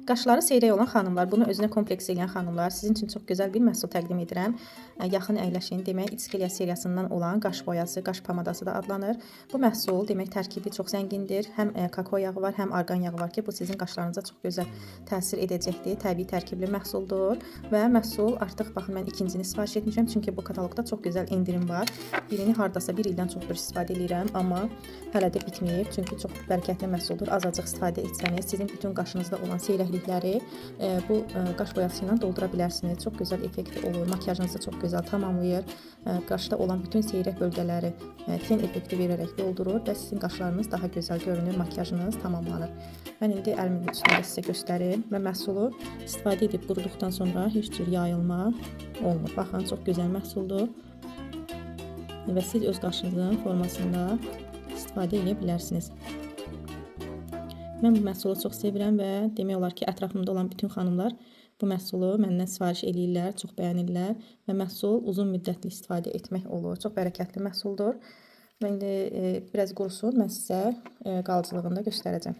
Qaşları seyrək olan xanımlar, bunu özünə kompleks eləyən xanımlar, sizin üçün çox gözəl bir məhsul təqdim edirəm. Yaxın əyləşin, demək Xperia seriyasından olan qaş boyası, qaş pomadası da adlanır. Bu məhsul demək tərkibi çox zəngindir. Həm kakao yağı var, həm arqan yağı var ki, bu sizin qaşlarınıza çox gözəl təsir edəcəkdir. Təbii tərkibli məhsuldur və məhsul artıq baxın mən ikincini sifariş etmişəm, çünki bu kataloqda çox gözəl endirim var. Birini hardasa bir ildən çoxdur istifadə edirəm, amma hələ də bitməyib, çünki çox bərəkətli məhsuldur. Azacıq istifadə etsəniz, sizin bütün qaşınızda olan seyrəklikləri bu qaş boyası ilə doldura bilərsiniz. Çox gözəl effekti olur. Makyajınızı çox gözəl tamamlayır. Qaşda olan bütün seyrək bölgələri ten effekti verərək doldurur və sizin qaşlarınız daha gözəl görünür, makyajınız tamamlanır. Mən indi əlimin üstündə sizə göstərim və məhsulu istifadə edib quruduqdan sonra heç cür yayılma olmur. Baxın, çox gözəl məhsuldur və siz öz qaşınızın formasında istifadə edə bilərsiniz. Mən bu məhsulu çox sevirəm və demək olar ki, ətrafımda olan bütün xanımlar bu məhsulu məndən sifariş eləyirlər, çox bəyənirlər və məhsul uzun müddətli istifadə etmək olur. Çox bərəkətli məhsuldur. Və indi biraz qurusun, mən sizə qalıcılığını da göstərəcəm.